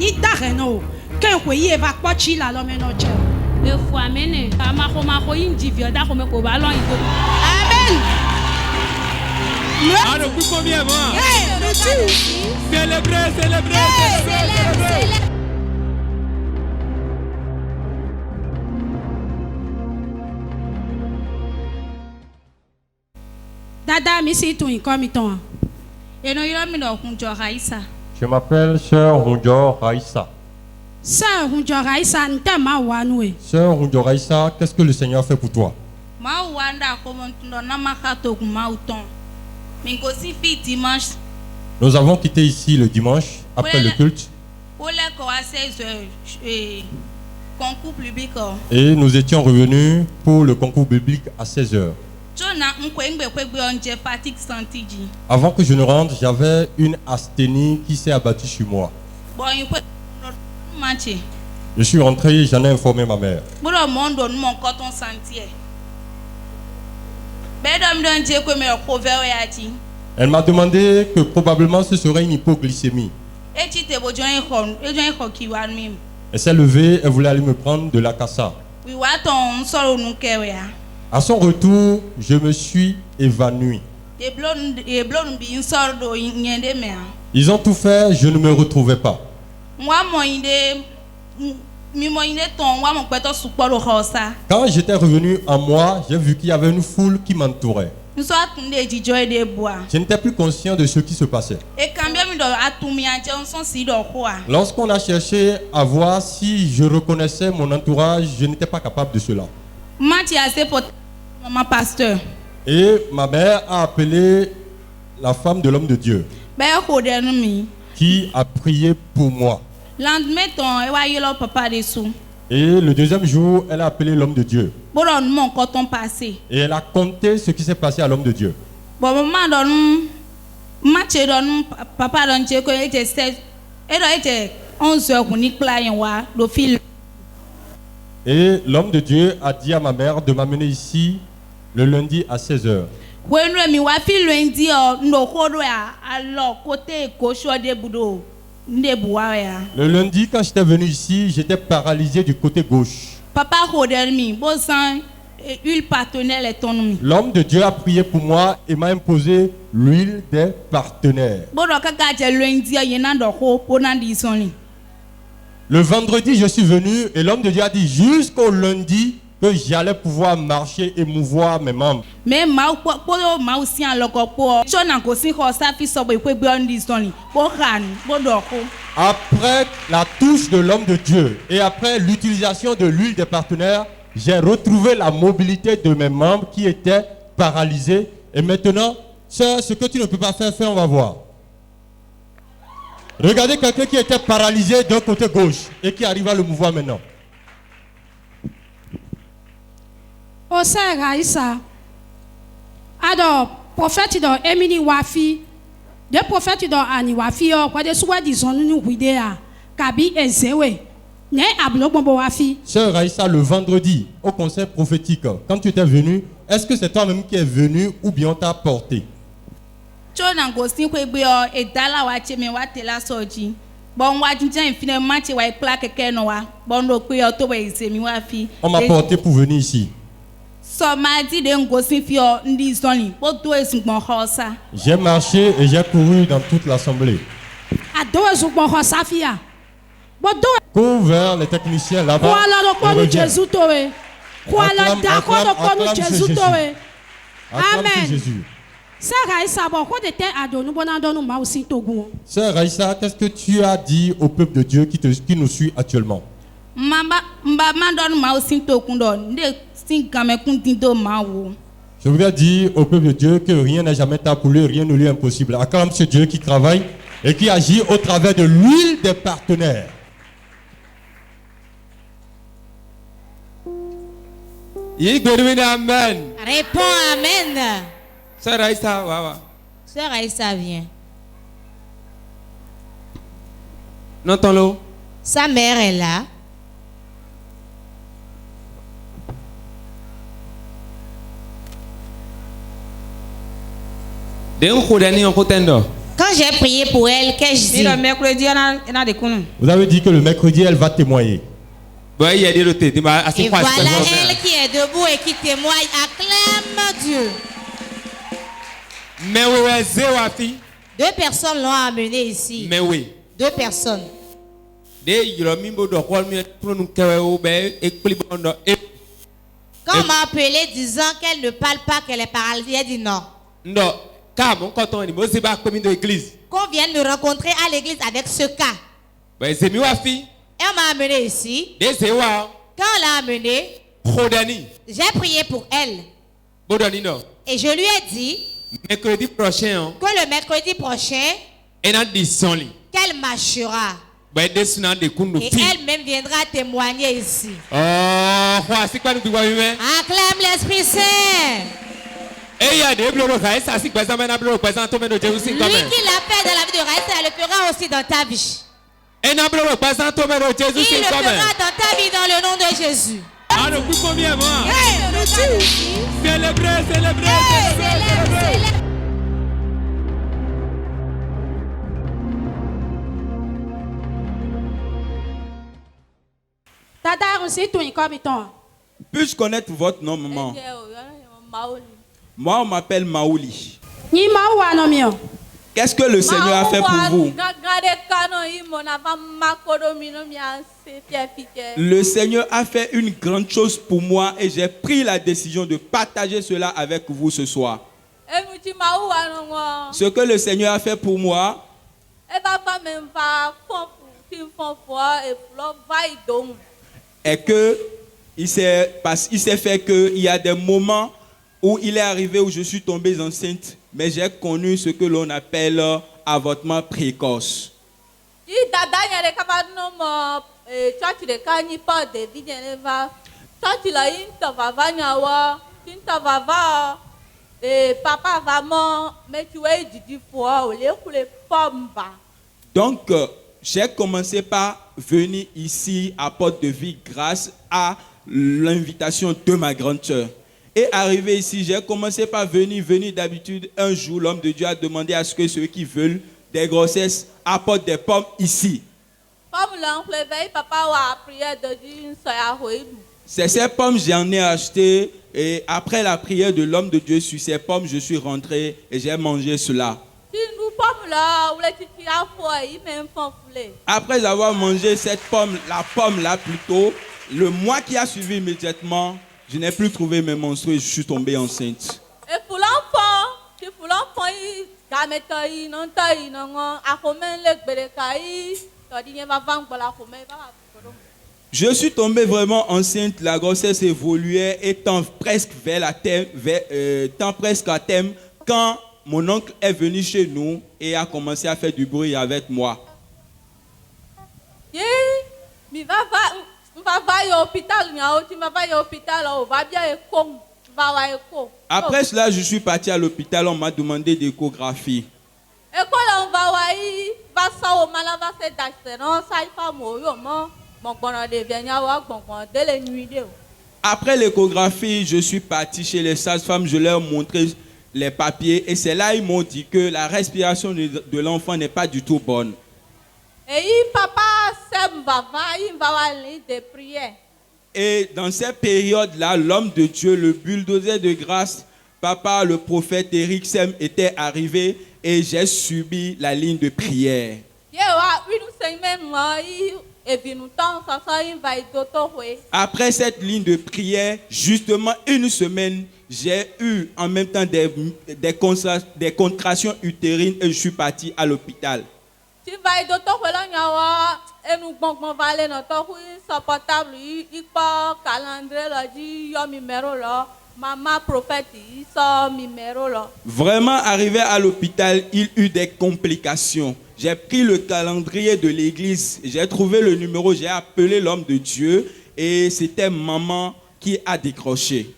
ni dareno. Qu'un pays va pas chier là l'homme non tchè. Le faut amener. Amako indivio da comme ko ballon ido. Amen. Ah, le coup combien moi? Célébrez. Dada mi si tu comme ton. Et non il a mis dans Hunjo Raissa. Je m'appelle Sœur Hunjo Raissa. Sœur Hunjo Raissa ntema wanwe. Sœur Hunjo Raissa, qu'est-ce que le Seigneur fait pour toi? Ma wanda ko montundo na makato ku mauton. Mingo si fi dimanche. Nous avons quitté ici le dimanche après le culte. Pour les ko à 16h concours public. Et nous étions revenus pour le concours biblique à 16h. Avant que je ne rentre, j'avais une asthénie qui s'est abattue sur moi. Je suis rentré, j'en ai informé ma mère. Elle m'a demandé que probablement ce serait une hypoglycémie. Elle s'est levée, elle voulait aller me prendre de la cassa. À son retour, je me suis évanoui. Ils ont tout fait, je ne me retrouvais pas. Quand j'étais revenu à moi, j'ai vu qu'il y avait une foule qui m'entourait. Je n'étais plus conscient de ce qui se passait. Lorsqu'on a cherché à voir si je reconnaissais mon entourage, je n'étais pas capable de cela. Et ma mère a appelé la femme de l'homme de Dieu qui a prié pour moi. Et le deuxième jour, elle a appelé l'homme de Dieu. Et elle a compté ce qui s'est passé à l'homme de Dieu. Et l'homme de Dieu a dit à ma mère de m'amener ici le lundi à 16h. Le lundi, quand j'étais venu ici, j'étais paralysé du côté gauche. L'homme de Dieu a prié pour moi et m'a imposé l'huile des partenaires. Le vendredi, je suis venu et l'homme de Dieu a dit jusqu'au lundi que j'allais pouvoir marcher et mouvoir mes membres. Après la touche de l'homme de Dieu et après l'utilisation de l'huile des partenaires, j'ai retrouvé la mobilité de mes membres qui étaient paralysés. Et maintenant, sœur, ce que tu ne peux pas faire, on va voir. Regardez quelqu'un qui était paralysé d'un côté gauche et qui arrive à le mouvoir maintenant. O sœur Raissa. Alors, prophète dans Emily Wafi, des prophètes dans Ani Wafi, quoi de soit disons nous vidéa, Kabi Ezewe. Ne ablo bombo Wafi. Sœur Raissa, le vendredi au conseil prophétique, quand tu étais venu, est-ce que c'est toi-même qui es venu ou bien on t'a porté? On m'a porté pour venir ici. J'ai marché et j'ai couru dans toute l'assemblée. Cours vers les techniciens là-bas. Acclame Jésus. Amen. Sœur Raissa, qu'est-ce que tu as dit au peuple de Dieu qui nous suit actuellement? Je voudrais dire au peuple de Dieu que rien n'est jamais tard pour lui, rien ne lui est impossible. Acclame ce Dieu qui travaille et qui agit au travers de l'huile des partenaires. Amen. Réponds Amen. Sœur Raissa, wawa. Sœur Raissa vient. Non, ton lot. Sa mère est là. De un khodani en kotendo. Quand j'ai prié pour elle, qu'ai-je Ni dit? le mercredi, on a des coups. Vous avez dit que le mercredi, elle va témoigner. Bon, il y a des rotés. Et voilà elle qui est debout et qui témoigne. Acclame Dieu. Mais oui, ouais, zéro à fille. 2 personnes l'ont amené ici. Mais oui. 2 personnes. Quand on m'a appelé disant qu'elle ne parle pas, qu'elle est paralysée, elle dit non. Non, car mon canton est moi, c'est pas comme une église. Qu'on vienne me rencontrer à l'église avec ce cas. Ben, c'est mieux à fille. Et on m'a amené ici. Des zéro. Quand on l'a amenée, Rodani. j'ai prié pour elle. Bodani, non. Et je lui ai dit Mercredi prochain, que le mercredi prochain, elle a dit son lit. qu'elle marchera. Ben, des sunans de kundu. Et elle-même viendra témoigner ici. Oh, c'est quoi nous pouvons vivre? Acclame l'Esprit Saint. Et il y a des blocs, ça c'est quoi ça maintenant bloc, présent tout de Jésus Lui quand même. qui l'a fait dans la vie de Raïssa, elle le fera aussi dans ta vie. Et n'a bloc, présent tout de Jésus Il le quand même. fera dans ta vie dans le nom de Jésus. Ah, le coup combien moi? Célébrez. Tata aussi tout comme ton. Puis-je connaître votre nom, maman? Moi, on m'appelle Maouli. Ni ma wa no mio. Qu'est-ce que le Seigneur a fait pour vous? Le Seigneur a fait une grande chose pour moi et j'ai pris la décision de partager cela avec vous ce soir. Ce que le Seigneur a fait pour moi est que il s'est fait qu'il y a des moments où il est arrivé où je suis tombée enceinte, mais j'ai connu ce que l'on appelle avortement précoce. Donc, j'ai commencé par venir ici à Porte de Vie grâce à l'invitation de ma grande sœur. Et arrivé ici, j'ai commencé par venir d'habitude. Un jour, l'homme de Dieu a demandé à ce que ceux qui veulent des grossesses apportent des pommes ici. C'est ces pommes j'en ai acheté et après la prière de l'homme de Dieu sur ces pommes, je suis rentré et j'ai mangé cela. Après avoir mangé cette pomme, la pomme là plutôt, le mois qui a suivi immédiatement, je n'ai plus trouvé mes menstrues et je suis tombée enceinte. Je suis tombé vraiment enceinte, la grossesse évoluait et tend presque à terme quand mon oncle est venu chez nous et a commencé à faire du bruit avec moi. Après cela, je suis parti à l'hôpital, on m'a demandé d'échographie. Après l'échographie, je suis parti chez les sages-femmes, je leur ai montré les papiers et c'est là qu'ils m'ont dit que la respiration de l'enfant n'est pas du tout bonne. Et dans cette période-là, l'homme de Dieu, le bulldozer de grâce, papa, le prophète Eric Sem était arrivé et j'ai subi la ligne de prière. Après cette ligne de prière, justement une semaine, j'ai eu en même temps des contractions utérines et je suis parti à l'hôpital. Vraiment arrivé à l'hôpital, il y eut des complications. J'ai pris le calendrier de l'église, j'ai trouvé le numéro, j'ai appelé l'homme de Dieu et c'était maman qui a décroché.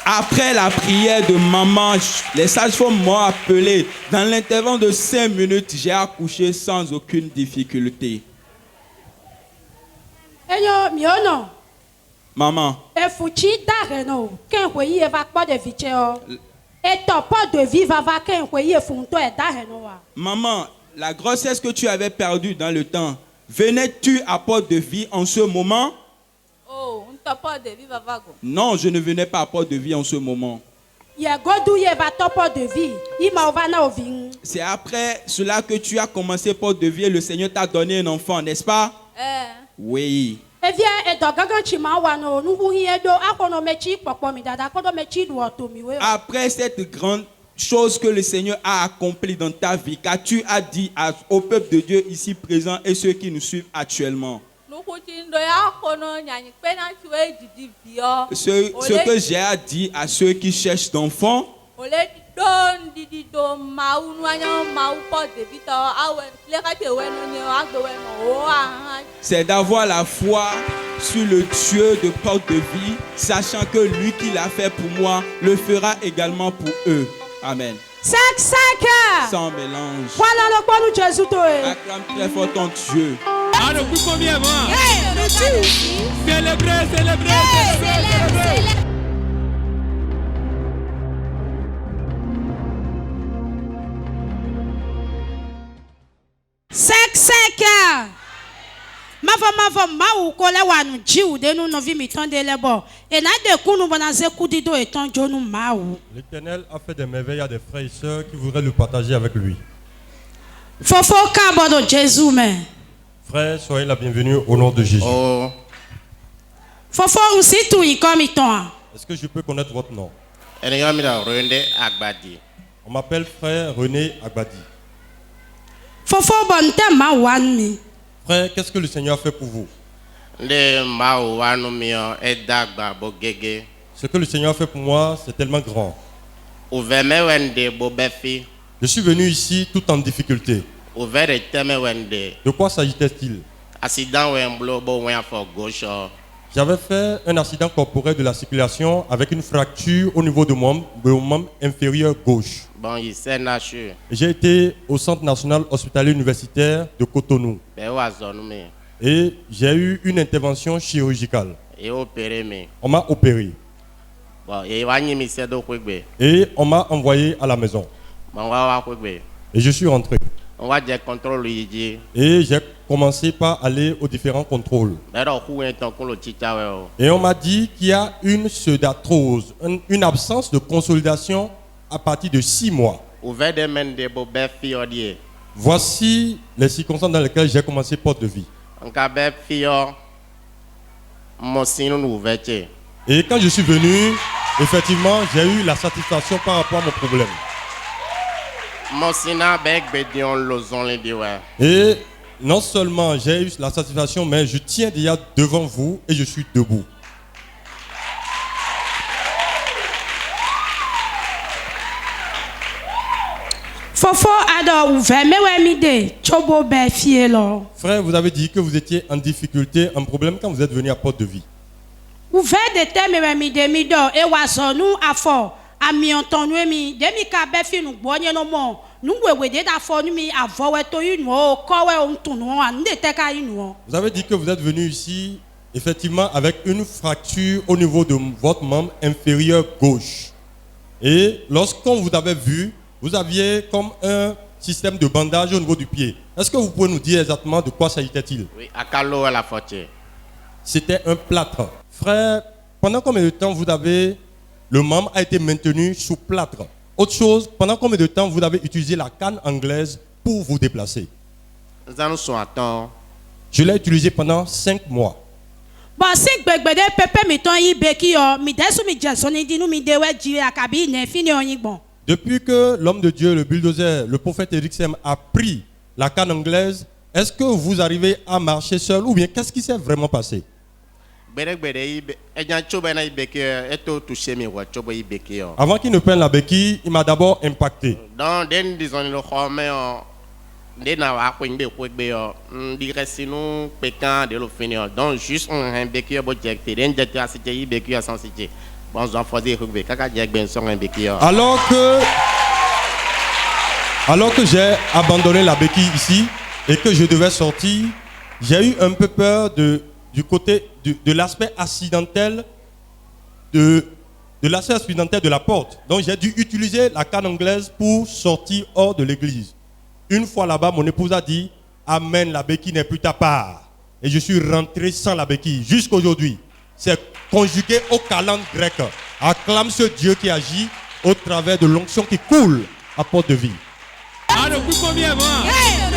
Après la prière de maman, les sages-femmes m'ont appelé. Dans l'intervalle de 5 minutes, j'ai accouché sans aucune difficulté. Enyo miono. Maman, E fuchi dareno. Ken kweyi e va kpo de vicheo. Et ton pot de vie va ken kweyi e funto e dareno wa. maman, la grossesse que tu avais perdue dans le temps, venais-tu à Porte de Vie en ce moment? Oh, on t'a pas de vivre vago. Non, je ne venais pas à Porte de Vie en ce moment. Ye godu ye va ton pot de vie. Ima ova na ovin. C'est après cela que tu as commencé Porte de Vie et le Seigneur t'a donné un enfant, n'est-ce pas? Oui. E vient e do gagan chima wa no nubu hiye do akono mechi popo mi dada kodo mechi do otomi we. Après cette grande chose que le Seigneur a accomplie dans ta vie, car tu as dit au peuple de Dieu ici présent et ceux qui nous suivent actuellement, ce que j'ai à dire à ceux qui cherchent d'enfants, c'est d'avoir la foi sur le Dieu de Porte de Vie, sachant que lui qui l'a fait pour moi le fera également pour eux. Amen. Sans mélange. Voilà le bon nous Jésus toi. Acclame très fort ton Dieu. Ah, le coup combien, moi? Célébrez, célébrez, célébrez. Mavo ma ou kole wa nu jiu de nu novi mi ton de lebo. E na de kunu bona ze kudido e ton jonu ma ou. L'Éternel a fait des merveilles à des frères et sœurs qui voudraient le partager avec lui. Fofo ka bodo Jésus mais. Frères, soyez la bienvenue au nom de Jésus. Oh, Fofo usi tu i comme ton. Est-ce que je peux connaître votre nom? Enyamira Rende Agbadi. On m'appelle frère René Agbadi. Fofo bon te ma wan mi. Frère, qu'est-ce que le Seigneur a fait pour vous? Nde Mao Wanumio Edagba Bogege. Ce que le Seigneur a fait pour moi, c'est tellement grand. Ouveme Wende Bobefi. Je suis venu ici tout en difficulté. Ouvere Teme Wende. De quoi s'agissait-il? Accident Wemblo Bo Wenfo Gauche. J'avais fait un accident corporel de la circulation avec une fracture au niveau de mon membre inférieur gauche. Bon, il s'est nachu. J'ai été au Centre national hospitalier universitaire de Cotonou Bewazonme. et j'ai eu une intervention chirurgicale. Et opéré me. On m'a opéré Bon, et Wani Misedo Kwegbe. et on m'a envoyé à la maison. Bon, Wawa Kwegbe. Et je suis rentré. On va dire contrôle Luigi. Et j'ai commencé par aller aux différents contrôles. Alors, où est ton colo Chichaweo? Et on m'a dit qu'il y a une pseudarthrose, une absence de consolidation à partir de 6 mois. Ouvert des mains de Bobefi Odie. Voici les circonstances dans lesquelles j'ai commencé Porte de Vie. En cas Fio. Monsino Nouvete. Et quand je suis venu, effectivement, j'ai eu la satisfaction par rapport à mon problème. Monsina Beg Bedion Lozon les Diwa. Et non seulement j'ai eu la satisfaction, mais je tiens déjà devant vous et je suis debout. Fofo ado ouve me we mi de chobo be fie lo. Frère, vous avez dit que vous étiez en difficulté, en problème quand vous êtes venu à Porte de Vie. Ouve de te me we mi de mi do e wa so nu afo ami ontonu mi de mi ka be fi nu gbonye no mo nu wewe de da fo nu mi avo we to yu nu o ko we on tunu an de te ka yu nu. Vous avez dit que vous êtes venu ici, effectivement, avec une fracture au niveau de votre membre inférieur gauche. Et lorsqu'on vous avait vu, vous aviez comme un système de bandage au niveau du pied. Est-ce que vous pouvez nous dire exactement de quoi s'agissait-il? Oui, à Kalo à la Fortier. C'était un plâtre. Frère, pendant combien de temps vous avez, le membre a été maintenu sous plâtre? Autre chose, pendant combien de temps vous avez utilisé la canne anglaise pour vous déplacer? Nous allons sur un temps. Je l'ai utilisé pendant 5 mois. Bon si gbegbe de pepe mi ton yi be ki yo mi desu mi je so ni dinu mi de we ji akabi ne fini oyin gbon. Depuis que l'homme de Dieu, le bulldozer, le prophète Eric Sem a pris la canne anglaise, est-ce que vous arrivez à marcher seul ou bien qu'est-ce qui s'est vraiment passé? Avant qu'il ne prenne la béquille, il m'a d'abord impacté. Donc juste un béquille alors que j'ai abandonné la béquille ici et que je devais sortir, j'ai eu un peu peur de du côté de l'aspect accidentel de l'aspect accidentel de la porte. Donc j'ai dû utiliser la canne anglaise pour sortir hors de l'église. Une fois là-bas, mon épouse a dit « Amen, la béquille n'est plus ta part ». Et je suis rentré sans la béquille jusqu'à aujourd'hui. C'est conjugué au calendrier grec. Acclame ce Dieu qui agit au travers de l'onction qui coule à porte de vie. Alors, vous combien moi?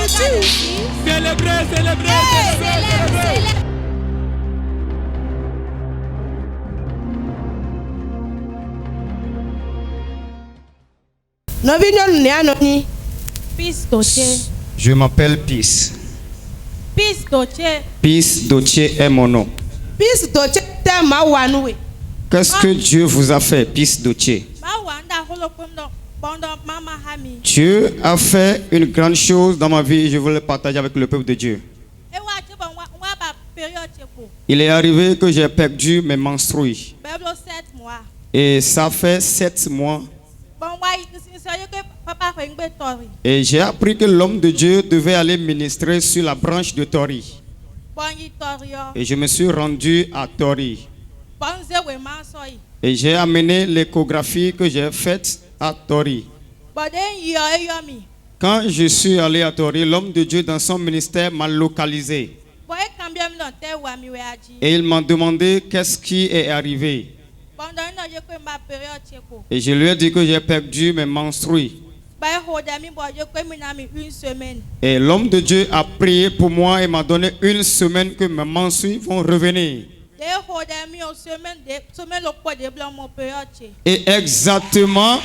Célébrez, célébrez, célébrez. Je m'appelle Peace. Peace Dotier est mon nom. Qu'est-ce que Dieu vous a fait, Peace Dotier? Dieu a fait une grande chose dans ma vie et je veux le partager avec le peuple de Dieu. Il est arrivé que j'ai perdu mes menstrues. Et ça fait 7 mois. Et j'ai appris que l'homme de Dieu devait aller ministrer sur la branche de Tori. Et je me suis rendu à Tori. Et j'ai amené l'échographie que j'ai faite à Tori. Quand je suis allé à Tori, l'homme de Dieu dans son ministère m'a localisé. Et il m'a demandé qu'est-ce qui est arrivé. Et je lui ai dit que j'ai perdu mes menstrues. Et l'homme de Dieu a prié pour moi et m'a donné 1 semaine que mes menstrues vont revenir. Et exactement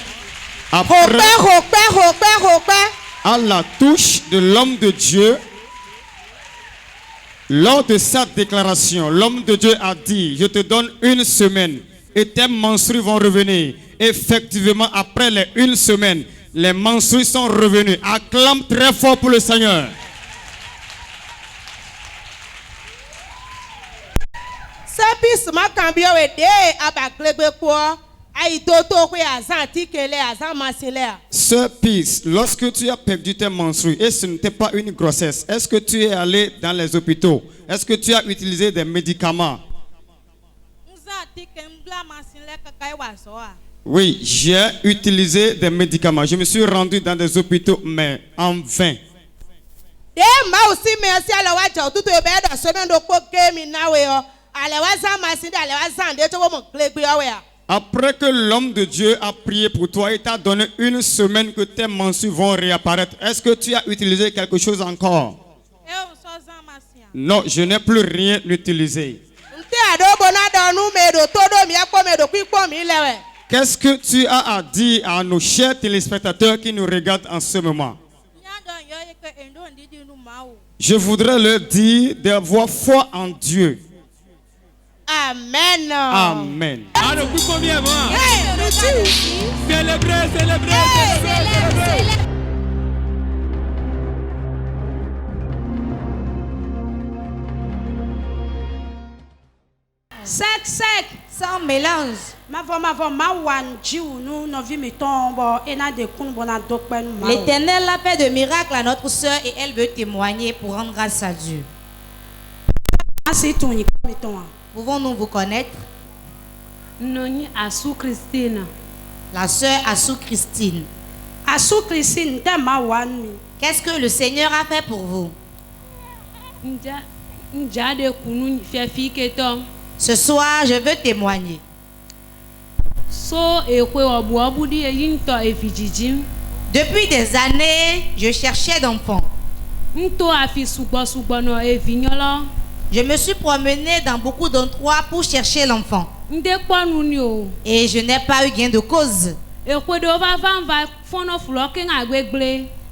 après, à la touche de l'homme de Dieu, lors de sa déclaration, l'homme de Dieu a dit, je te donne 1 semaine et tes menstrues vont revenir. Effectivement, après les 1 semaine, les menstrues sont revenues. Acclame très fort pour le Seigneur. Ce Peace, lorsque tu as perdu tes menstrues et ce n'était pas une grossesse, est-ce que tu es allé dans les hôpitaux? Est-ce que tu as utilisé des médicaments? Oui, j'ai utilisé des médicaments. Je me suis rendu dans des hôpitaux, mais en vain. Après que l'homme de Dieu a prié pour toi et t'a donné 1 semaine que tes menstrues vont réapparaître, est-ce que tu as utilisé quelque chose encore? Non, je n'ai plus rien utilisé. Qu'est-ce que tu as à dire à nos chers téléspectateurs qui nous regardent en ce moment? Je voudrais leur dire d'avoir foi en Dieu. Amen. Amen. Alors, vous combien moi? Célébrez, célébrez, célébrez. Sec. Sans mélange. L'Éternel a fait de miracles à notre soeur et elle veut témoigner pour rendre grâce à Dieu. Pouvons-nous vous connaître? La sœur Assou Christine. Qu'est-ce que le Seigneur a fait pour vous? Ce soir, je veux témoigner. Depuis des années, je cherchais d'enfants. Je me suis promenée dans beaucoup d'endroits pour chercher l'enfant. Et je n'ai pas eu gain de cause. Il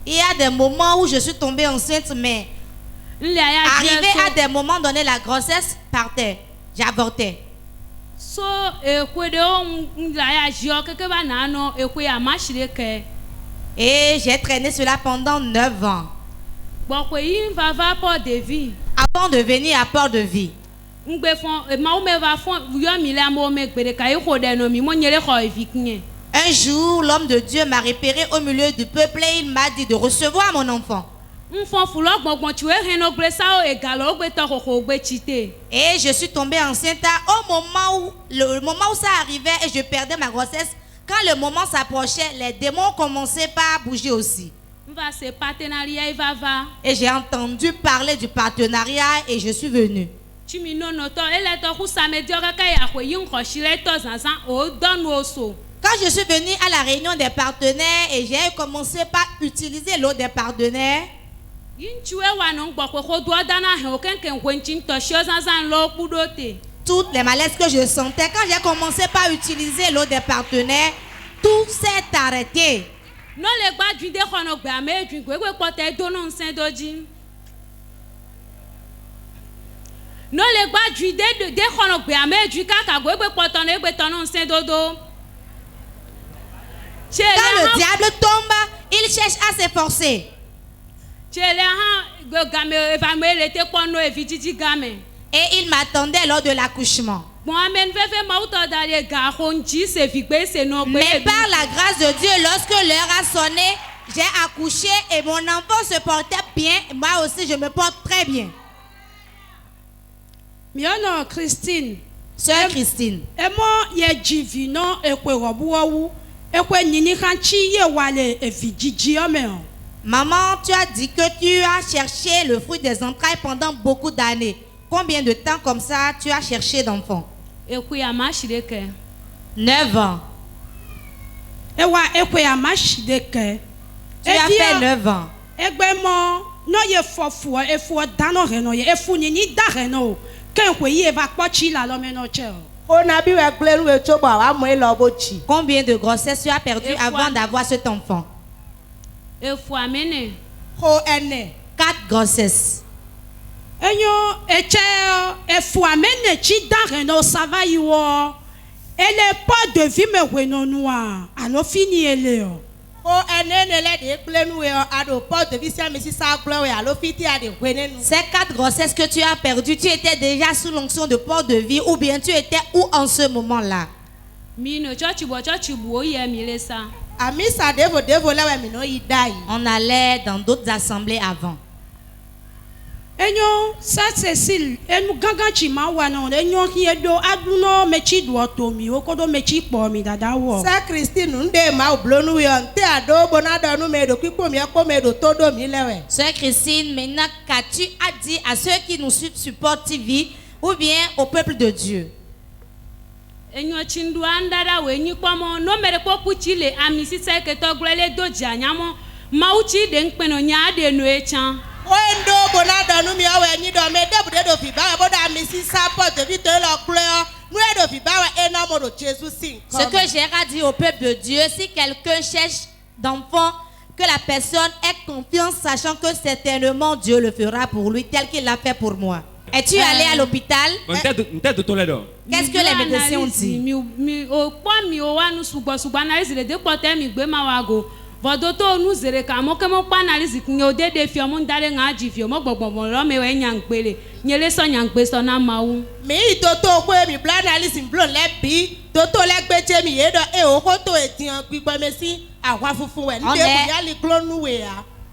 y a des moments où je suis tombée enceinte, mais arrivé à des moments donnés, la grossesse partait. J'avortais. Et j'ai traîné cela pendant 9 ans. Avant de venir à Port de Vie. Un jour, l'homme de Dieu m'a repéré au milieu du peuple et il m'a dit de recevoir mon enfant. Et je suis tombée enceinte le moment où ça arrivait et je perdais ma grossesse. Quand le moment s'approchait, les démons commençaient pas à bouger aussi. Et j'ai entendu parler du partenariat et je suis venue. Quand je suis venue à la réunion des partenaires et j'ai commencé par utiliser l'eau des partenaires, toutes les malaises que je sentais, quand j'ai commencé par utiliser l'eau des partenaires, tout s'est arrêté. Quand le diable tombe, il cherche à s'efforcer. Et il m'attendait lors de l'accouchement. Mais par la grâce de Dieu, lorsque l'heure a sonné, j'ai accouché et mon enfant se portait bien. Moi aussi, je me porte très bien. Christine. Sœur Christine. Maman, tu as dit que tu as cherché le fruit des entrailles pendant beaucoup d'années. Combien de temps comme ça tu as cherché d'enfant? 9 ans. Tu as fait 9 ans. Combien de grossesses tu as perdu avant d'avoir cet enfant? 4 grossesses. Ces 4 grossesses que tu as perdues, tu étais déjà sous l'onction de port de vie ou bien tu étais où en ce moment-là? On allait dans d'autres assemblées avant. Sœur Cécile, Sœur Christine, Sœur Christine, maintenant qu'as-tu à dire à ceux qui nous supportent TV ou bien au peuple de Dieu? Ce que j'ai à dire au peuple de Dieu, si quelqu'un cherche d'enfant, que la personne ait confiance, sachant que certainement Dieu le fera pour lui, tel qu'il l'a fait pour moi. Es-tu allé à l'hôpital? Qu'est-ce que les médecins ont dit?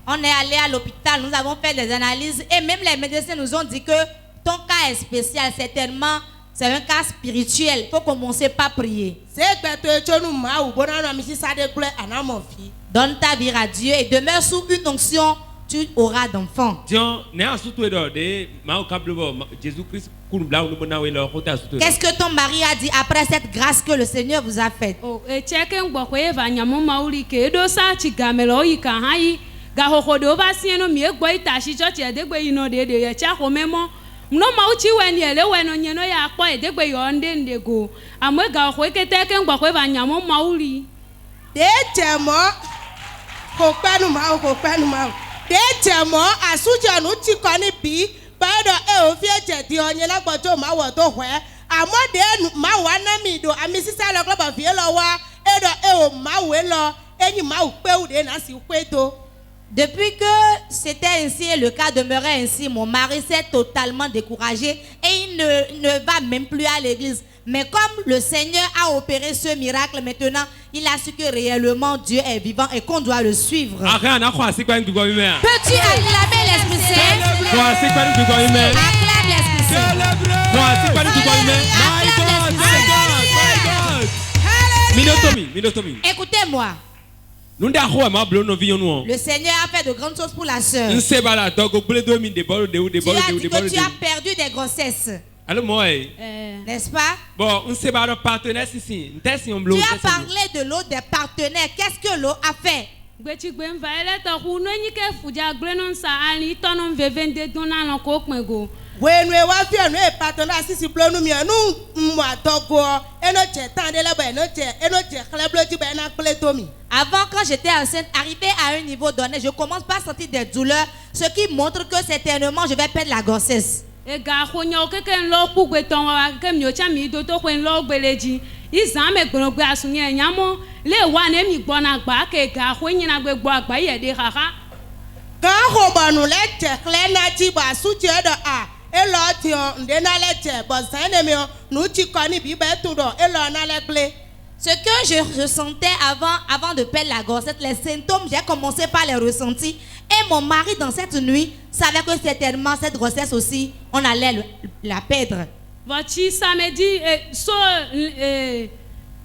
On est allé à l'hôpital, nous avons fait des analyses et même les médecins nous ont dit que ton cas est spécial, certainement c'est un cas spirituel. Il faut commencer par prier. Donne ta vie à Dieu et demeure sous une onction, tu auras d'enfants. Qu'est-ce que ton mari a dit après cette grâce que le Seigneur vous a faite? Depuis que c'était ainsi et le cas demeurait ainsi, mon mari s'est totalement découragé et il ne va même plus à l'église. Mais comme le Seigneur a opéré ce miracle maintenant, il a su que réellement Dieu est vivant et qu'on doit le suivre. Peux-tu acclamer l'Esprit Saint? Acclame l'Esprit Saint. Écoutez-moi. Le Seigneur a fait de grandes choses pour la sœur. Tu as dit que tu as perdu des grossesses. N'est-ce pas? Tu as parlé de l'eau des partenaires. Qu'est-ce que l'eau a fait? Avant, quand j'étais enceinte, arrivé à un niveau donné, je commence pas à sentir des douleurs, ce qui montre que certainement je vais perdre la grossesse. Et ce que je ressentais avant de perdre la grossesse, les symptômes, j'ai commencé par les ressentir. Et mon mari, dans cette nuit, savait que certainement cette grossesse aussi, on allait la perdre. Votre samedi,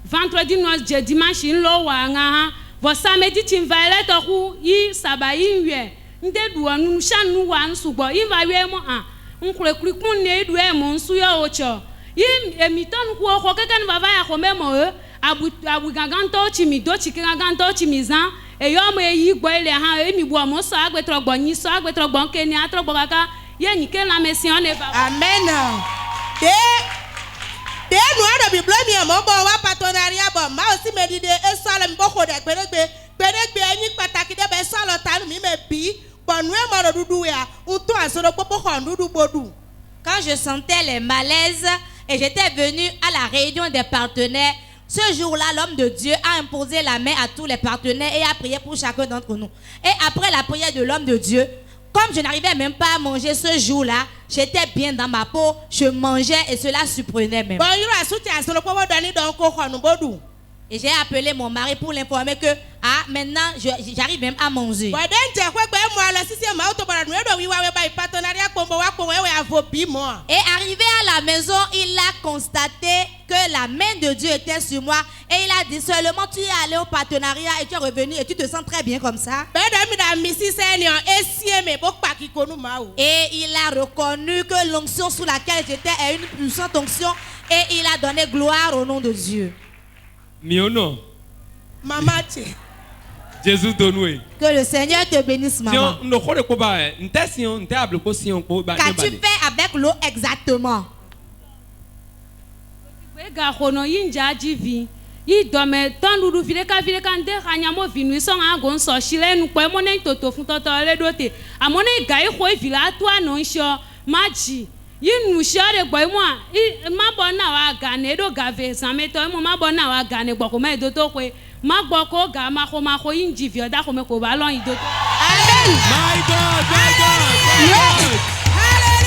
vendredi, dimanche, votre samedi, tu vas aller à y sabayi, ndedou, nous channou, nous soubo, il va y avoir un coup de mon souya ocho. Il miton quoi, quelqu'un va y avoir abu ganganto chimido chikanganto chimizan e yo me yi gbele han e mi bo mo so agbetrogbo yin so agbetrogbo nke ni atrogbo kaka ye ni ke la mission ne ba. Amen. De no ada biblo mi mo bo wa partenariat bo ma aussi me dide e so ala mi bo ko de gberegbe yin pataki de be so lo tanu mi me bi bo nu e mo ro dudu ya unto asoro popo ko dudu bodu. Quand je sentais les malaises et j'étais venue à la réunion des partenaires, ce jour-là, l'homme de Dieu a imposé la main à tous les partenaires et a prié pour chacun d'entre nous. Et après la prière de l'homme de Dieu, comme je n'arrivais même pas à manger ce jour-là, j'étais bien dans ma peau, je mangeais et cela surprenait même. Et j'ai appelé mon mari pour l'informer que maintenant j'arrive même à manger. Et arrivé à la maison, il a constaté que la main de Dieu était sur moi et il a dit seulement tu es allé au partenariat et tu es revenu et tu te sens très bien comme ça. Et il a reconnu que l'onction sous laquelle j'étais est une puissante onction et il a donné gloire au nom de Dieu. Miono. Maman, Jésus donne. Que le Seigneur te bénisse, maman. Qu'as-tu fait avec l'eau exactement? Yin nous chare boy moi ma bona wa gane do gave sameto mo ma bona wa gane gboko ma do to kwe ma gboko ga ma ko yin jivio da ko me ko ba lon ido. Amen. My God.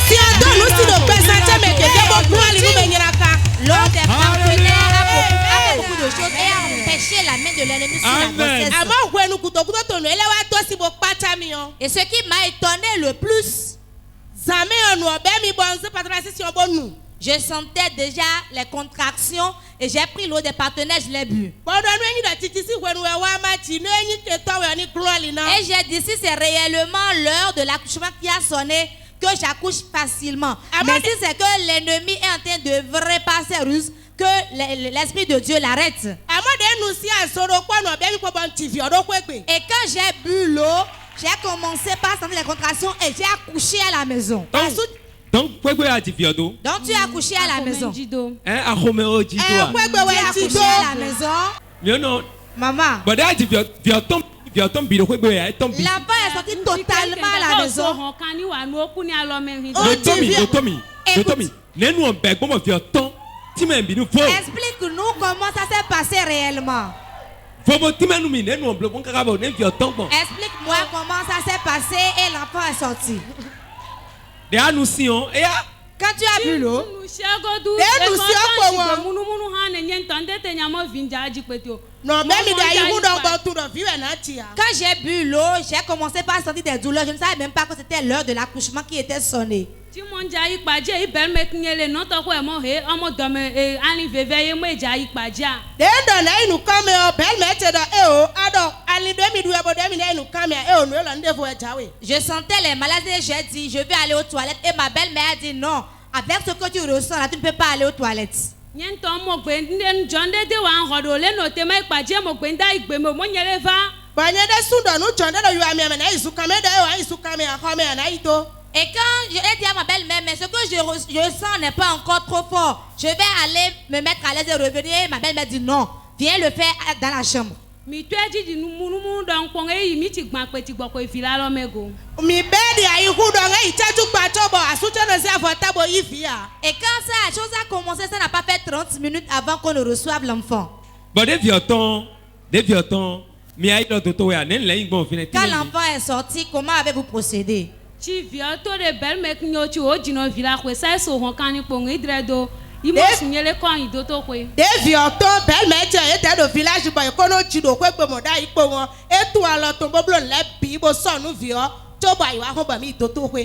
Si on donne aussi de présenter mais que beaucoup ali nous benyaka. L'homme des partenaires a beaucoup de choses et a empêché la main de l'ennemi sur la grossesse. Et ce qui m'a étonné le plus, je sentais déjà les contractions et j'ai pris l'eau des partenaires, je l'ai bu. Et j'ai dit si c'est réellement l'heure de l'accouchement qui a sonné, que j'accouche facilement. Mais si c'est que l'ennemi est en train de vraiser ses ruses, que l'Esprit de Dieu l'arrête. Et quand j'ai bu l'eau, j'ai commencé par sentir les contractions et j'ai accouché à la maison. Donc tu as accouché à la maison. Tu as accouché à la maison. Maman. L'enfant est sorti totalement à la maison. Explique-nous comment ça s'est passé réellement. Explique-moi comment ça s'est passé et l'enfant est sorti. Quand tu as bu l'eau, quand j'ai bu l'eau, j'ai commencé par sentir des douleurs. Je ne savais même pas que c'était l'heure de l'accouchement qui était sonnée. Je sentais les maladies et j'ai dit, je vais aller aux toilettes. Et ma belle-mère a dit non. Avec ce que tu ressens là, tu ne peux pas aller aux toilettes. Et quand je ai dit à ma belle-mère, mais ce que je sens n'est pas encore trop fort, je vais aller me mettre à l'aise et revenir. Ma belle-mère dit non, viens le faire dans la chambre. Et quand ça, la chose a commencé, ça n'a pas fait 30 minutes avant qu'on ne reçoive l'enfant. Quand l'enfant est sorti, comment avez-vous procédé?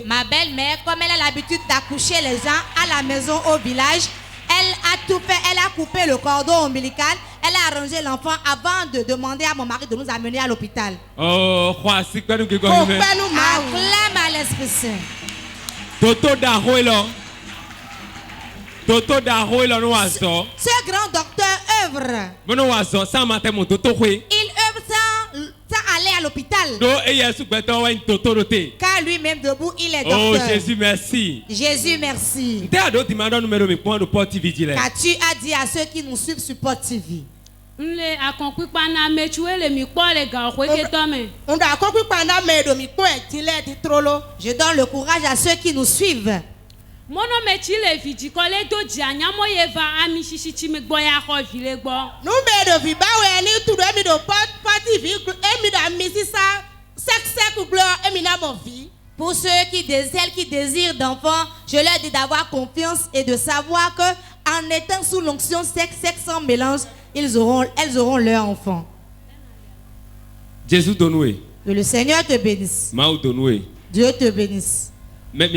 Ma belle-mère, comme elle a l'habitude d'accoucher les gens à la maison au village, elle a tout fait, elle a coupé le cordon ombilical, elle a arrangé l'enfant avant de demander à mon mari de nous amener à l'hôpital. Oh, acclame à l'Esprit Saint. Ce grand docteur œuvre. Il œuvre sans aller à l'hôpital. Car lui-même debout, il est docteur. Oh Jésus, merci. Jésus, merci. Car tu as dit à ceux qui nous suivent sur Port TV. Je donne le courage à ceux qui nous suivent. Pour ceux qui désirent d'enfants, je leur dis d'avoir confiance et de savoir que en étant sous l'onction sexe sans mélange, elles auront leur enfant. Jésus donne. Que le Seigneur te bénisse. Dieu te bénisse. Nous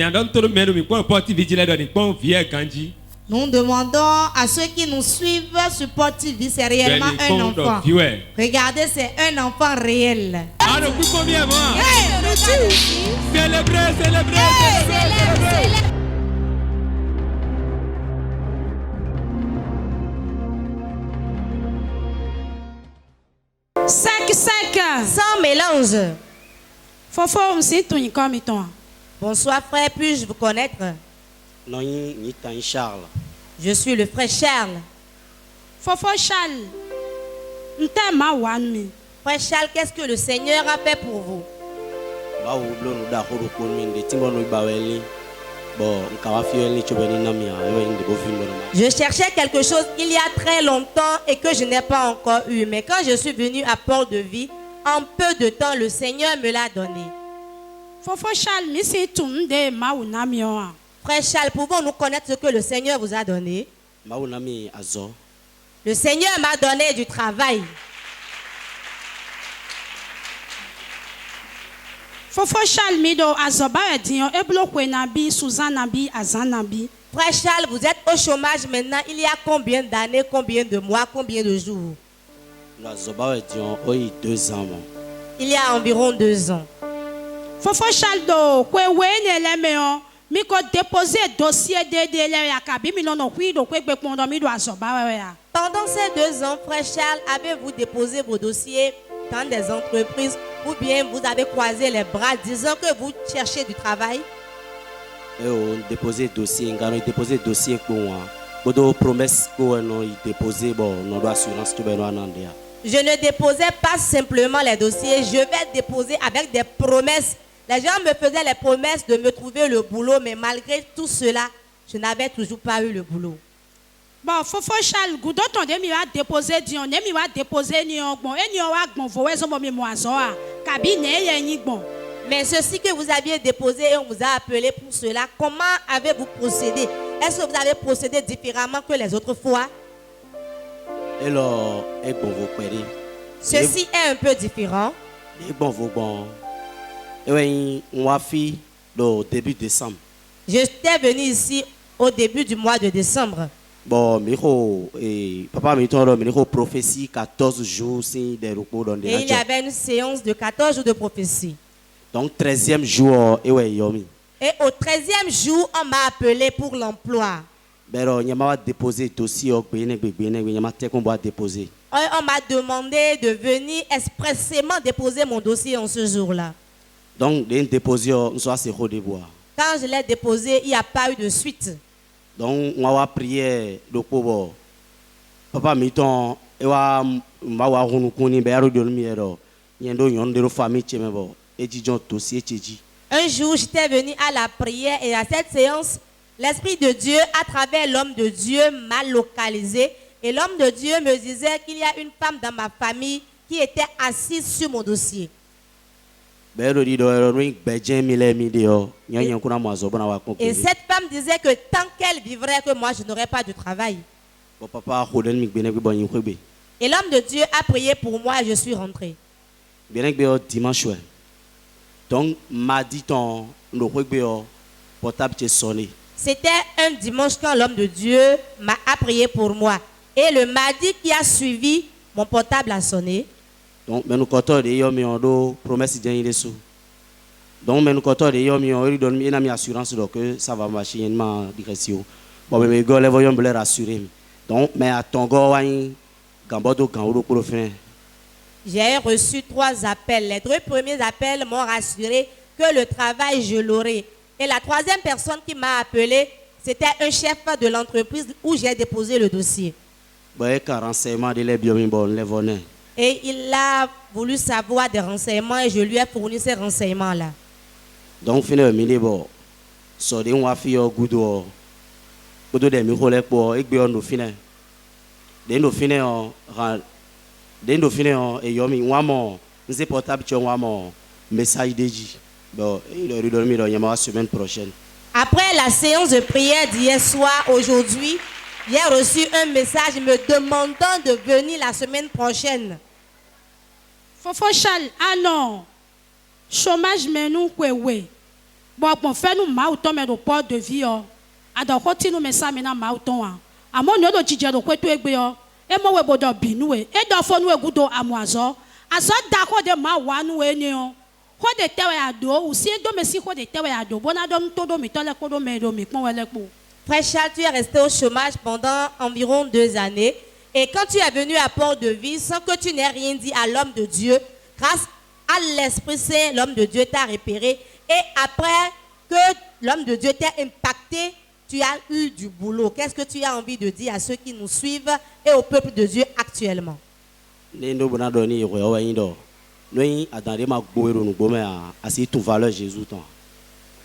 demandons à ceux qui nous suivent sur Port TV, c'est réellement un enfant. Regardez, c'est un enfant réel. Célébrez. Sec. Sans mélange. Comme toi. Bonsoir frère, puis-je vous connaître? Charles. Je suis le frère Charles. Frère Charles, qu'est-ce que le Seigneur a fait pour vous? Je cherchais quelque chose il y a très longtemps et que je n'ai pas encore eu. Mais quand je suis venu à Port de Vie, en peu de temps, le Seigneur me l'a donné. Frère Charles, pouvons-nous connaître ce que le Seigneur vous a donné? Le Seigneur m'a donné du travail. Frère Charles, vous êtes au chômage maintenant. Il y a combien d'années, combien de mois, combien de jours? Il y a environ 2 ans. Frère Charles, pendant ces 2 ans, frère Charles, avez-vous déposé vos dossiers dans des entreprises ou bien vous avez croisé les bras disant que vous cherchez du travail? Déposer dossier pour moi. Promesse déposer assurance. Je ne déposais pas simplement les dossiers, je vais déposer avec des promesses. Les gens me faisaient les promesses de me trouver le boulot, mais malgré tout cela, je n'avais toujours pas eu le boulot. Bon, Frère Charles, Goudon, on a déposé Dion, on a déposé Nion, et Nion a bon, Mais ceci que vous aviez déposé et on vous a appelé pour cela, comment avez-vous procédé? Est-ce que vous avez procédé différemment que les autres fois? Ceci est un peu différent. Début décembre. J'étais venu ici au début du mois de décembre. Bon, papa m'a prophétie 14 jours sin des repos dans des. Et il y avait une séance de 14 jours de prophétie. Donc 13e jour Et au 13e jour, on m'a appelé pour l'emploi. On m'a déposé dossier on m'a demandé de venir expressément déposer mon dossier en ce jour-là. Donc déposer on soit c'est quand je l'ai déposé, il n'y a pas eu de suite. Donc on va prier le pauvre. Papa miton et wa m'a kuni be de lumière. Yendo yondero famille chemebo. Un jour, j'étais venu à la prière et à cette séance, l'Esprit de Dieu, à travers l'homme de Dieu, m'a localisé. Et l'homme de Dieu me disait qu'il y a une femme dans ma famille qui était assise sur mon dossier. Et cette femme disait que tant qu'elle vivrait, que moi je n'aurais pas de travail. Et l'homme de Dieu a prié pour moi et je suis rentré. Donc, mardi, ton portable est sonné. C'était un dimanche quand l'homme de Dieu a prié pour moi. Et le mardi qui a suivi, mon portable a sonné. Donc, nous avons promesse de sous. Donc, nous avons une assurance que ça va marcher en direction. Bon, mais nous avons rassurer. Donc, mais à ton gars, j'ai reçu 3 appels. Les 2 premiers appels m'ont rassuré que le travail, je l'aurai. Et la 3e personne qui m'a appelé, c'était un chef de l'entreprise où j'ai déposé le dossier. Et il a voulu savoir des renseignements et je lui ai fourni ces renseignements-là. Donc, finalement, semaine prochaine. Après la séance de prière d'hier soir, aujourd'hui, j'ai reçu un message me demandant de venir la semaine prochaine. Fofo Charles, ah non, chômage mais nous ouais. Bon, fait nous mauton mais le port de vie oh. Alors quand nous met ça maintenant mauton ah. À mon nom de Dieu de quoi tu es bien. Et moi we bodo binou et dans fond nous gudo amoiso. Aso d'accord de ma wanu enio. Ko de tewe ado ou si do mesi ko de tewe ado. Bona dom todo mi tole ko do me do mi kon wele ko. Frère Charles, tu es resté au chômage pendant environ 2 années. Et quand tu es venu à Port-de-Vie, sans que tu n'aies rien dit à l'homme de Dieu, grâce à l'Esprit Saint, l'homme de Dieu t'a repéré. Et après que l'homme de Dieu t'a impacté, tu as eu du boulot. Qu'est-ce que tu as envie de dire à ceux qui nous suivent et au peuple de Dieu actuellement?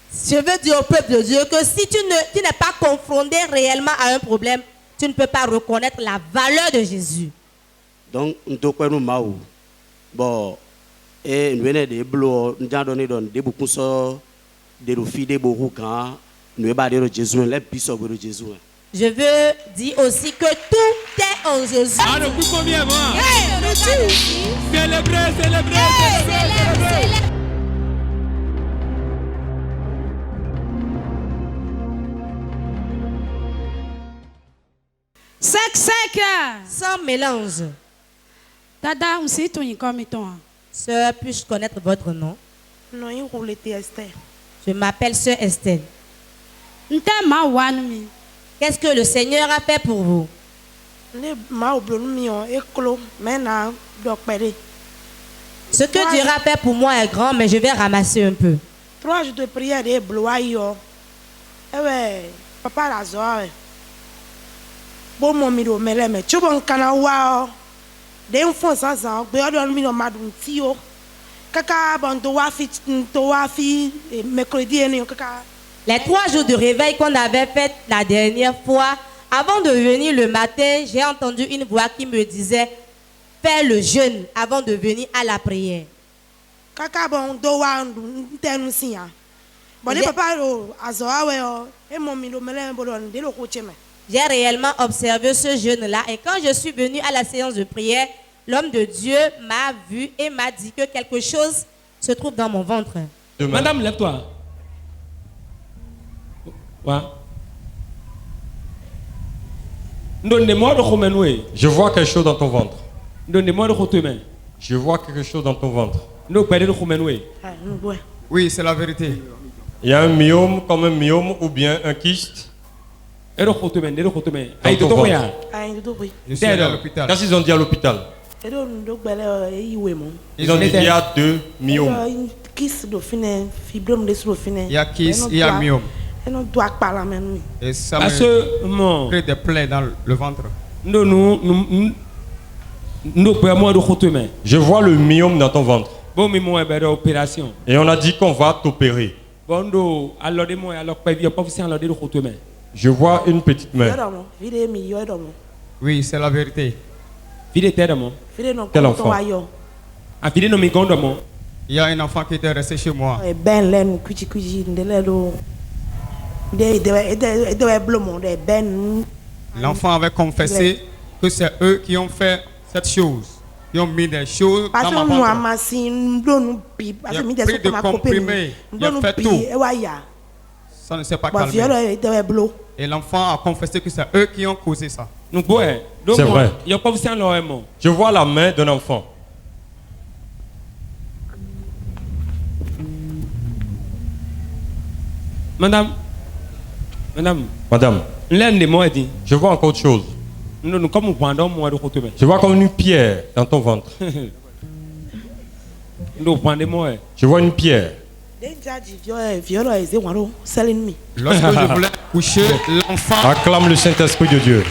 Je veux dire au peuple de Dieu que si tu n'es pas confronté réellement à un problème, tu ne peux pas reconnaître la valeur de Jésus. Donc, nous bon, et nous venons de blo, nous avons donné des beaucoup de filles de beaucoup quand nous avons Jésus, les puissants de Jésus. Je veux dire aussi que tout est en Jésus. Ah, le coup combien moi? Célébrez. Sec. Sans mélange. Dada, on sait tout comme toi. Sœur, puis-je connaître votre nom? Non, il roule Esther. Je m'appelle Sœur Estelle. Qu'est-ce que le Seigneur a fait pour vous? Ce que Dieu a fait pour moi est grand, mais je vais ramasser un peu. 3 jours de prière et bloaio. Papa Lazare. Bon momiro meleme. Tu bon kanawa. Des enfants sans ans. Béodon mino maduntio. Kaka bon toafi mercredi et kaka. Les 3 jours de réveil qu'on avait fait la dernière fois, avant de venir le matin, j'ai entendu une voix qui me disait « Fais le jeûne avant de venir à la prière. » Kaka bon do wa ntenu siya. Bon les papa azoa we e momi lo mele bolon de lo kocheme. J'ai réellement observé ce jeune-là et quand je suis venue à la séance de prière, l'homme de Dieu m'a vu et m'a dit que quelque chose se trouve dans mon ventre. Madame, lève-toi. Ouais. Je vois quelque chose dans ton ventre. Je vois quelque chose dans ton ventre. Oui, c'est la vérité. Il y a un myome comme un myome ou bien un kyste. Dans ton ventre. Je suis allé à l'hôpital. Qu'est-ce qu'ils ont dit à l'hôpital? Ils ont dit qu'il y a 2 myomes. Il y a kyste, il y a myome. Et ça me crée des plaies dans le ventre. Je vois le myome dans ton ventre. Et on a dit qu'on va t'opérer. Je vois une petite main. Oui, c'est la vérité. Quel enfant? Il y a un enfant qui était resté chez moi. L'enfant avait confessé que c'est eux qui ont fait cette chose. Ils ont mis des choses dans ma ventre. Il a pris des comprimés. Il a fait tout. Ça ne s'est pas calmé. Et l'enfant a confessé que c'est eux qui ont causé ça. C'est vrai. Je vois la main d'un enfant. Madame. Je vois encore autre chose. Je vois comme une pierre dans ton ventre. Je vois une pierre. Lorsque je voulais coucher l'enfant. Acclame le Saint-Esprit de Dieu.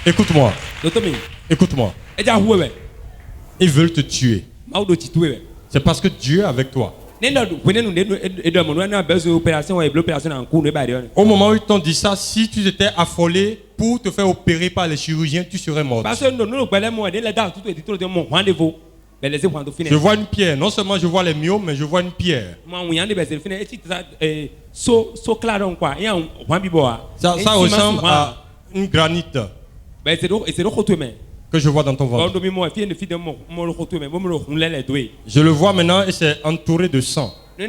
Écoute-moi. Écoute-moi. Ils veulent te tuer. C'est parce que Dieu est avec toi. Au moment où ils t'ont dit ça, si tu étais affolé pour te faire opérer par les chirurgiens, tu serais mort. Je vois une pierre. Non seulement je vois les myomes, mais je vois une pierre. Ça ressemble à une granite que je vois dans ton ventre. Je le vois maintenant et c'est entouré de sang. Si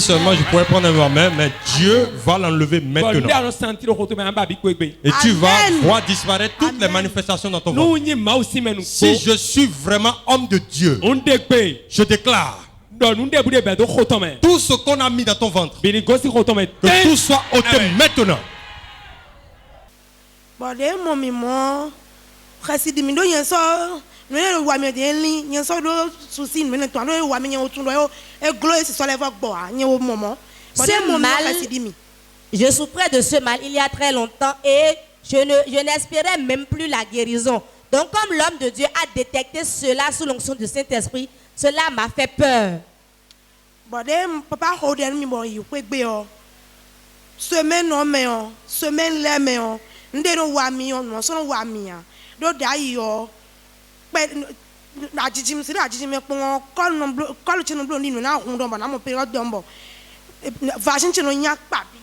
seulement je pouvais prendre ma main, mais Dieu va l'enlever maintenant. Et tu vas voir disparaître toutes les manifestations dans ton ventre. Si je suis vraiment homme de Dieu, je déclare tout ce qu'on a mis dans ton ventre, que tout soit ôté maintenant. Bon, les moments, précis mi do yen so, no le wa mi de nli, yen so do souci mi ne to no wa mi yen o tun lo e glo e so le gbo a yen o momo. Ce mal, je souffrais de ce mal il y a très longtemps et je n'espérais même plus la guérison. Donc comme l'homme de Dieu a détecté cela sous l'onction du Saint-Esprit, cela m'a fait peur. Bon, papa hoden mi bon yi pe gbe o. Semaine no me o, semaine le me o. Ndero wa mi o no so wa mi a do da yi o pe ajijim si ajijim e pon call chinu blo ni na hun do na mo period do mbo vaccine chinu nya pa bi.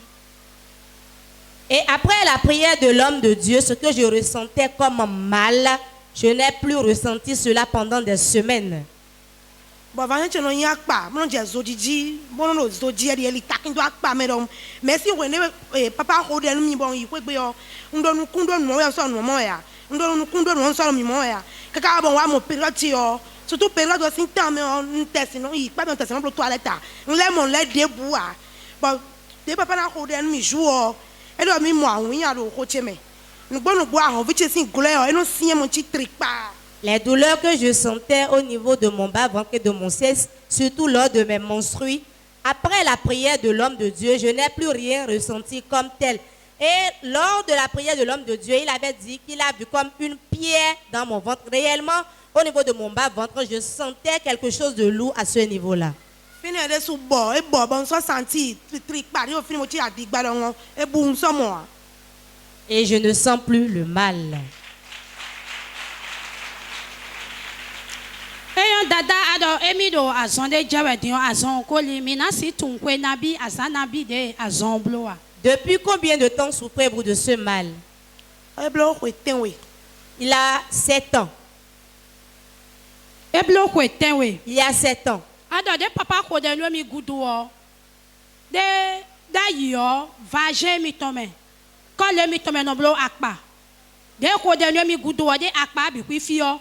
Et après la prière de l'homme de Dieu, ce que je ressentais comme mal, je n'ai plus ressenti cela pendant des semaines. Bon, vaccine chinu nya pa mo je zodiji bon no zoji e li takin do pa me do mais si we ne papa hold en mi bon yi pe gbe o ndo nu kundo nu mo so nu mo ya ndo nu kundo nu so mi mo ya kaka bon wa mo piloti o surtout periode o sin tan me on test no yi pa me test no pro toilette nle mo le debu a bon de papa na hold en mi ju o e do mi mo awun ya do ko che me nugbo ahun vi che sin gole o e no sin mo chi tripa. Les douleurs que je sentais au niveau de mon bas-ventre et de mon sexe, surtout lors de mes menstrues, après la prière de l'homme de Dieu, je n'ai plus rien ressenti comme tel. Et lors de la prière de l'homme de Dieu, il avait dit qu'il a vu comme une pierre dans mon ventre. Réellement, au niveau de mon bas-ventre, je sentais quelque chose de lourd à ce niveau-là. Et je ne sens plus le mal. dada ado emido azonde jawedio azon koli minasi tunkwe nabi azanabi de azon bloa. Depuis combien de temps souffrez-vous de ce mal? Il a 7 ans. Il y a 7 ans. Ado de papa kode no mi guduo. De da yo vaje mi tome. Quand le mi tome no blo akpa. De kode no mi guduo de akpa bi kwi fio.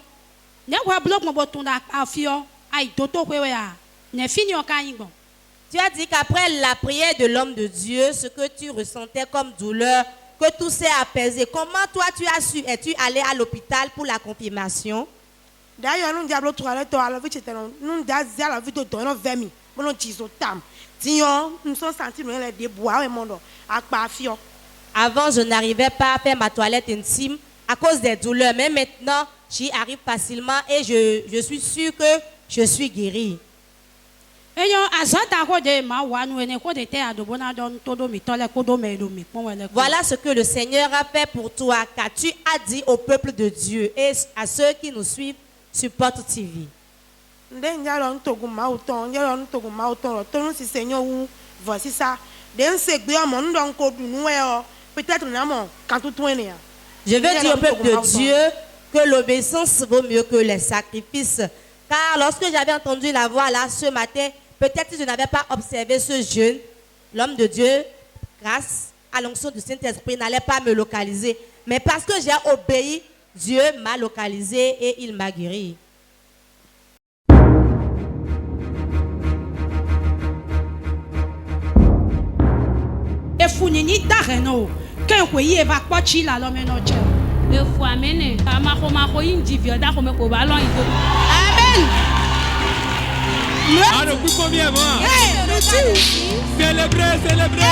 Ne wa bloc mo botunda afio. Ai toto kwe ya. Ne fini o kan bon. Tu as dit qu'après la prière de l'homme de Dieu, ce que tu ressentais comme douleur, que tout s'est apaisé. Comment toi tu as su? Es-tu allé à l'hôpital pour la confirmation? D'ailleurs, nous diable toilette à la vie nous dazia la vie de donner vemi. Bon tiso tam. Tion, nous sommes sentis les débois et mon akpafio. Avant, je n'arrivais pas à faire ma toilette intime à cause des douleurs, mais maintenant, j'y arrive facilement et je suis sûre que je suis guérie. Voilà ce que le Seigneur a fait pour toi, car tu as dit au peuple de Dieu et à ceux qui nous suivent sur Porte TV. Je veux dire au peuple de Dieu que l'obéissance vaut mieux que les sacrifices. Car lorsque j'avais entendu la voix là ce matin, peut-être que je n'avais pas observé ce jeûne, l'homme de Dieu, grâce à l'onction du Saint-Esprit, n'allait pas me localiser. Mais parce que j'ai obéi, Dieu m'a localisé et il m'a guéri. Amen. Alors, vous combien moi? Célébrez, célébrez.